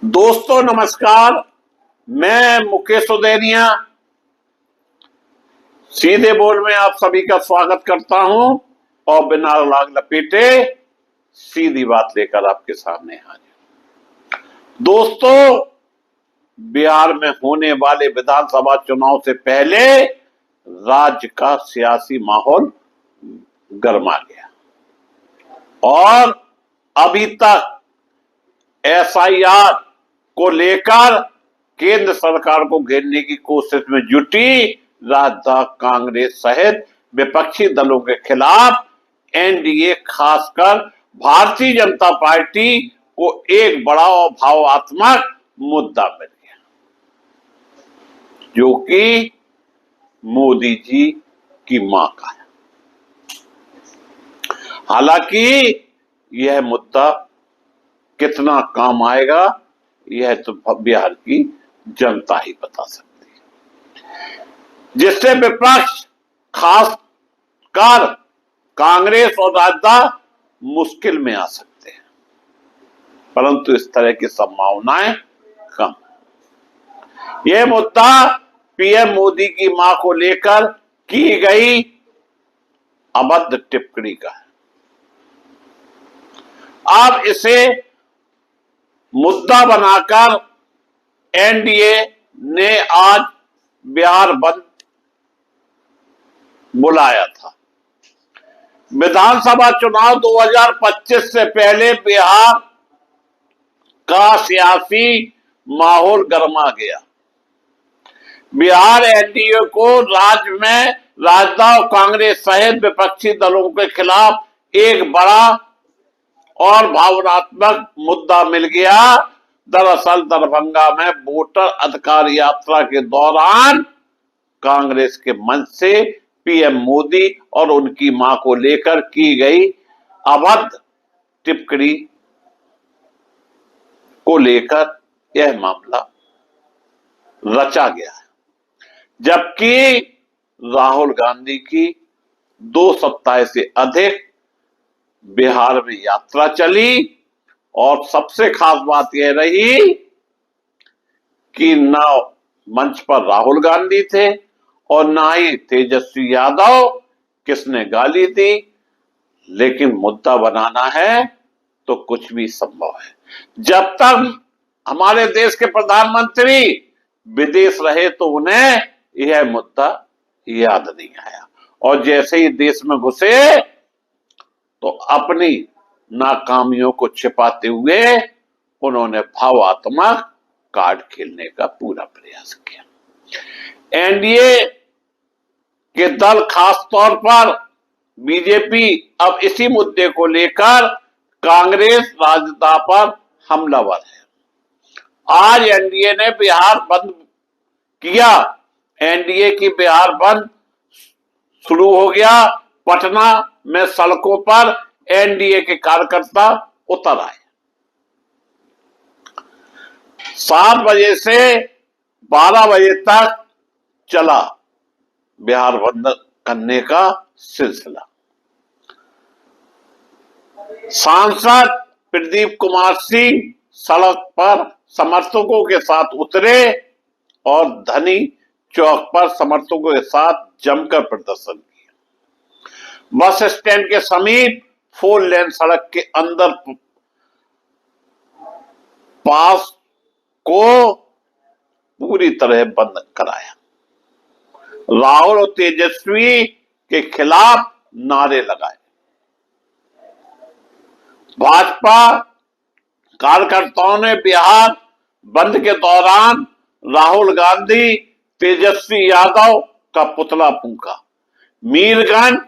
दोस्तों नमस्कार। मैं मुकेश सुदेनिया सीधे बोल में आप सभी का स्वागत करता हूं और बिना लाग लपेटे सीधी बात लेकर आपके सामने हाजिर। दोस्तों, बिहार में होने वाले विधानसभा चुनाव से पहले राज्य का सियासी माहौल गर्मा गया और अभी तक एसआईआर को लेकर केंद्र सरकार को घेरने की कोशिश में जुटी राजद कांग्रेस सहित विपक्षी दलों के खिलाफ एनडीए खासकर भारतीय जनता पार्टी को एक बड़ा और भावनात्मक मुद्दा मिल गया, जो कि मोदी जी की मां का है। हालांकि यह मुद्दा कितना काम आएगा यह तो बिहार की जनता ही बता सकती है, जिससे विपक्ष खासकर कांग्रेस और राजद मुश्किल में आ सकते हैं, परंतु इस तरह की संभावनाएं कम है। यह मुद्दा पीएम मोदी की मां को लेकर की गई अभद्र टिप्पणी का है। अब इसे मुद्दा बनाकर एनडीए ने आज बिहार बंद बुलाया था। विधानसभा चुनाव 2025 से पहले बिहार का सियासी माहौल गर्मा गया। बिहार एनडीए को राज्य में राजद और कांग्रेस सहित विपक्षी दलों के खिलाफ एक बड़ा और भावनात्मक मुद्दा मिल गया। दरअसल दरभंगा में वोटर अधिकार यात्रा के दौरान कांग्रेस के मंच से पीएम मोदी और उनकी मां को लेकर की गई अभद्र टिप्पणी को लेकर यह मामला रचा गया है, जबकि राहुल गांधी की 2 सप्ताह से अधिक बिहार में यात्रा चली और सबसे खास बात यह रही कि न मंच पर राहुल गांधी थे और ना ही तेजस्वी यादव, किसने गाली दी। लेकिन मुद्दा बनाना है तो कुछ भी संभव है। जब तक हमारे देश के प्रधानमंत्री विदेश रहे तो उन्हें यह मुद्दा याद नहीं आया, और जैसे ही देश में घुसे तो अपनी नाकामियों को छिपाते हुए उन्होंने भावात्मक कार्ड खेलने का पूरा प्रयास किया। एनडीए के दल, खास तौर पर बीजेपी, अब इसी मुद्दे को लेकर कांग्रेस राजद पर हमलावर है। आज एनडीए ने बिहार बंद किया। एनडीए की बिहार बंद शुरू हो गया। पटना में सड़कों पर एनडीए के कार्यकर्ता उतर आए। 7 बजे से 12 बजे तक चला बिहार बंद करने का सिलसिला। सांसद प्रदीप कुमार सिंह सड़क पर समर्थकों के साथ उतरे और धनी चौक पर समर्थकों के साथ जमकर प्रदर्शन किया। बस स्टैंड के समीप 4 लेन सड़क के अंदर पास को पूरी तरह बंद कराया। राहुल और तेजस्वी के खिलाफ नारे लगाए। भाजपा कार्यकर्ताओं ने बिहार बंद के दौरान राहुल गांधी, तेजस्वी यादव का पुतला फूंका। मीरगंज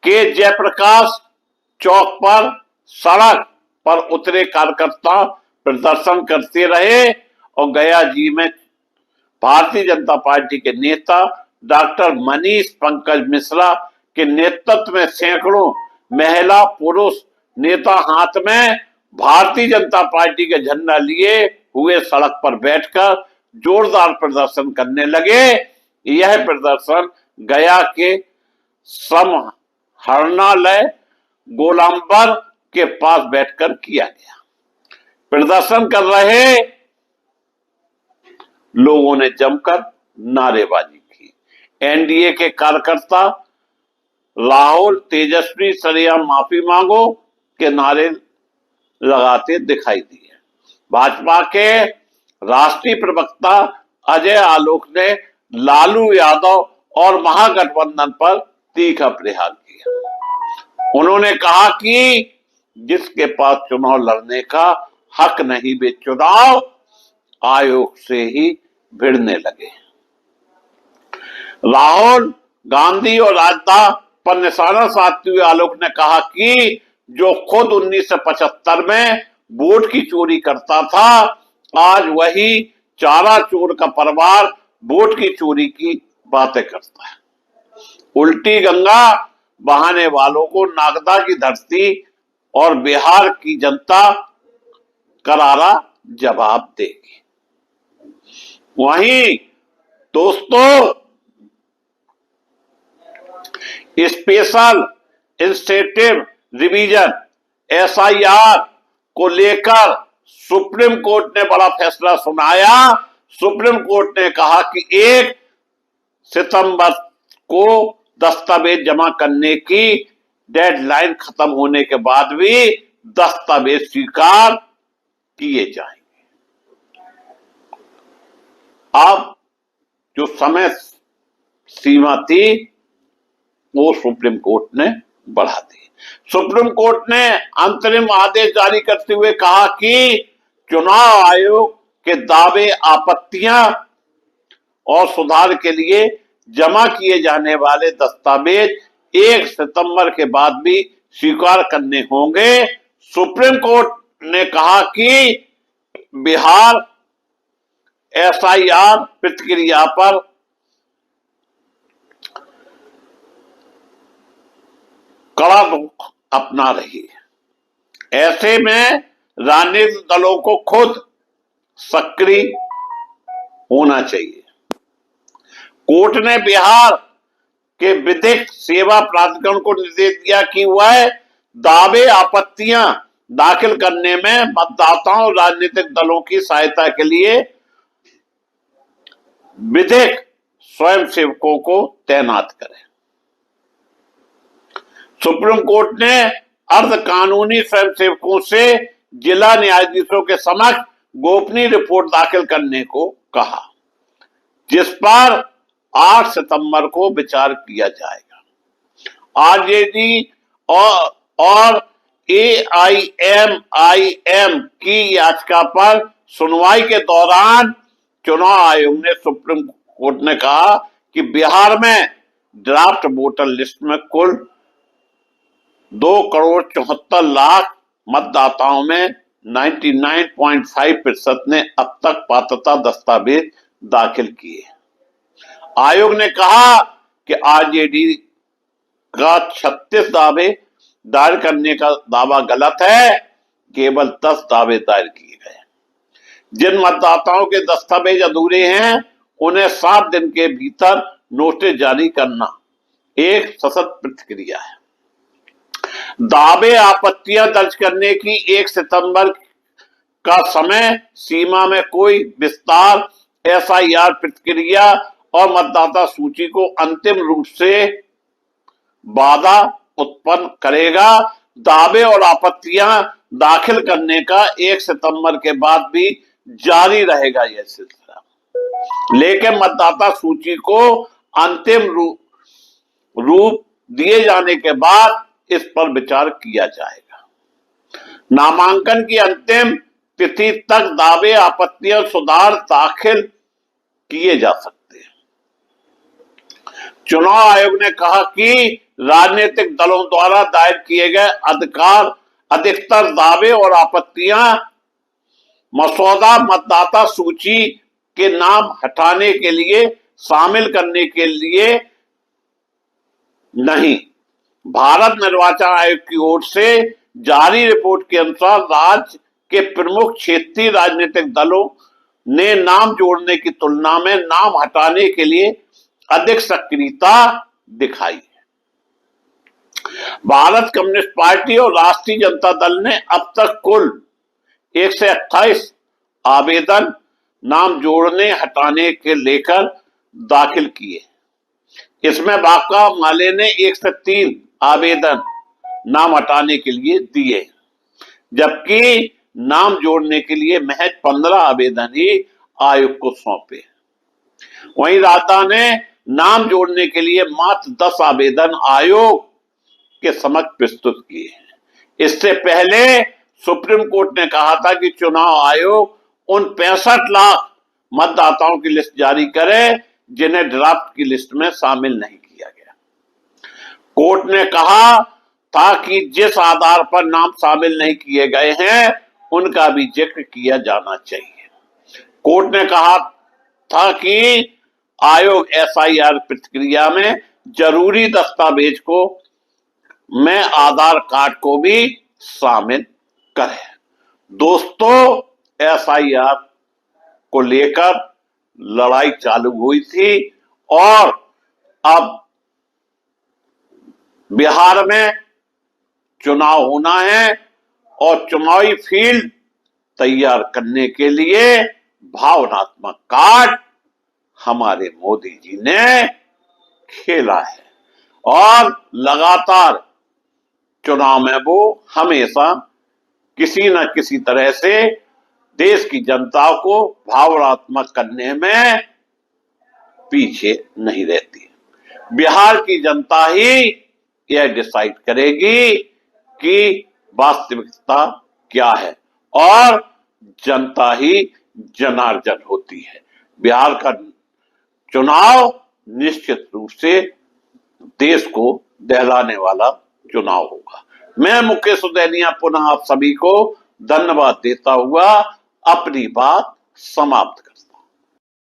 के जयप्रकाश चौक पर सड़क पर उतरे कार्यकर्ता प्रदर्शन करते रहे और गया जी में भारतीय जनता पार्टी के नेता डॉक्टर मनीष पंकज मिश्रा के नेतृत्व में सैकड़ों महिला पुरुष नेता हाथ में भारतीय जनता पार्टी के झंडा लिए हुए सड़क पर बैठकर जोरदार प्रदर्शन करने लगे। यह प्रदर्शन गया के समाहरणालय गोलंबर के पास बैठकर किया गया। प्रदर्शन कर रहे लोगों ने जमकर नारेबाजी की। एनडीए के कार्यकर्ता राहुल तेजस्वी सरेआम माफी मांगो के नारे लगाते दिखाई दिए। भाजपा के राष्ट्रीय प्रवक्ता अजय आलोक ने लालू यादव और महागठबंधन पर तीखा प्रहार किया। उन्होंने कहा कि जिसके पास चुनाव लड़ने का हक नहीं, वे चुनाव आयोग से ही भिड़ने लगे। राहुल गांधी और राजदा पर निशाना साधते हुए आलोक ने कहा कि जो खुद 1975 में वोट की चोरी करता था, आज वही चारा चोर का परिवार वोट की चोरी की बातें करता है। उल्टी गंगा बहाने वालों को नागदा की धरती और बिहार की जनता करारा जवाब देगी। वहीं दोस्तों, स्पेशल इंस्टीट्यूटिव रिवीजन एसआईआर को लेकर सुप्रीम कोर्ट ने बड़ा फैसला सुनाया। सुप्रीम कोर्ट ने कहा कि 1 सितंबर को दस्तावेज जमा करने की डेडलाइन खत्म होने के बाद भी दस्तावेज स्वीकार किए जाएंगे। अब जो समय सीमा थी वो सुप्रीम कोर्ट ने बढ़ा दी। सुप्रीम कोर्ट ने अंतरिम आदेश जारी करते हुए कहा कि चुनाव आयोग के दावे, आपत्तियां और सुधार के लिए जमा किए जाने वाले दस्तावेज 1 सितंबर के बाद भी स्वीकार करने होंगे। सुप्रीम कोर्ट ने कहा कि बिहार एसआईआर प्रतिक्रिया पर कड़ा रुख अपना रही है। ऐसे में राजनीतिक दलों को खुद सक्रिय होना चाहिए। कोर्ट ने बिहार के विधिक सेवा प्राधिकरण को निर्देश दिया कि वह दावे, आपत्तियां दाखिल करने में मतदाताओं और राजनीतिक दलों की सहायता के लिए विधिक स्वयंसेवकों को तैनात करें। सुप्रीम कोर्ट ने अर्ध कानूनी स्वयंसेवकों से जिला न्यायाधीशों के समक्ष गोपनीय रिपोर्ट दाखिल करने को कहा, जिस पर 8 सितंबर को विचार किया जाएगा। आरजेडी और एआईएमआईएम की याचिका पर सुनवाई के दौरान चुनाव आयोग ने सुप्रीम कोर्ट ने कहा कि बिहार में ड्राफ्ट वोटर लिस्ट में कुल 2,74,00,000 मतदाताओं में 99.5% ने अब तक पात्रता दस्तावेज दाखिल किए। आयोग ने कहा कि आरजेडी का 36 दावे दायर करने का दावा गलत है। केवल 10 दावे दायर किए गए। जिन मतदाताओं के दस्तावेज अधूरे हैं, उन्हें 7 दिन के भीतर नोटिस जारी करना एक सशक्त प्रतिक्रिया है। दावे, आपत्तियां दर्ज करने की 1 सितंबर का समय सीमा में कोई विस्तार एसआईआर प्रतिक्रिया और मतदाता सूची को अंतिम रूप से बाधा उत्पन्न करेगा। दावे और आपत्तियां दाखिल करने का 1 सितंबर के बाद भी जारी रहेगा यह सिलसिला, लेकिन मतदाता सूची को अंतिम रूप दिए जाने के बाद इस पर विचार किया जाएगा। नामांकन की अंतिम तिथि तक दावे, आपत्तियां, सुधार दाखिल किए जा सकते हैं। चुनाव आयोग ने कहा कि राजनीतिक दलों द्वारा दायर किए गए अधिकतर दावे और आपत्तियां मसौदा मतदाता सूची के नाम हटाने के लिए शामिल करने के लिए नहीं। भारत निर्वाचन आयोग की ओर से जारी रिपोर्ट के अनुसार राज्य के प्रमुख क्षेत्रीय राजनीतिक दलों ने नाम जोड़ने की तुलना में नाम हटाने के लिए अधिक सक्रियता दिखाई है। भारत कम्युनिस्ट पार्टी और राष्ट्रीय जनता दल ने अब तक कुल 128 आवेदन नाम जोड़ने हटाने के लेकर दाखिल किए। इसमें भाकपा माले ने 103 आवेदन नाम हटाने के लिए दिए, जबकि नाम जोड़ने के लिए महज 15 आवेदन ही आयोग को सौंपे। वहीं राता ने नाम जोड़ने के लिए मात्र 10 आवेदन आयोग के समक्ष प्रस्तुत किए हैं। इससे पहले सुप्रीम कोर्ट ने कहा था कि चुनाव आयोग उन 65 लाख मतदाताओं की लिस्ट जारी करे जिन्हें ड्राफ्ट की लिस्ट में शामिल नहीं किया गया। कोर्ट ने कहा था कि जिस आधार पर नाम शामिल नहीं किए गए हैं उनका भी जिक्र किया जाना चाहिए। कोर्ट ने कहा था कि आयोग एसआईआर प्रक्रिया में जरूरी दस्तावेज को में आधार कार्ड को भी शामिल करे। दोस्तों, एसआईआर को लेकर लड़ाई चालू हुई थी और अब बिहार में चुनाव होना है और चुनावी फील्ड तैयार करने के लिए भावनात्मक कार्ड हमारे मोदी जी ने खेला है और लगातार चुनाव में वो हमेशा किसी न किसी तरह से देश की जनता को भावनात्मक करने में पीछे नहीं रहती। बिहार की जनता ही यह डिसाइड करेगी कि वास्तविकता क्या है और जनता ही जनार्दन होती है। बिहार का चुनाव निश्चित रूप से देश को दहलाने वाला चुनाव होगा। मैं मुकेश उदैनिया पुनः आप सभी को धन्यवाद देता हुआ अपनी बात समाप्त करता हूं।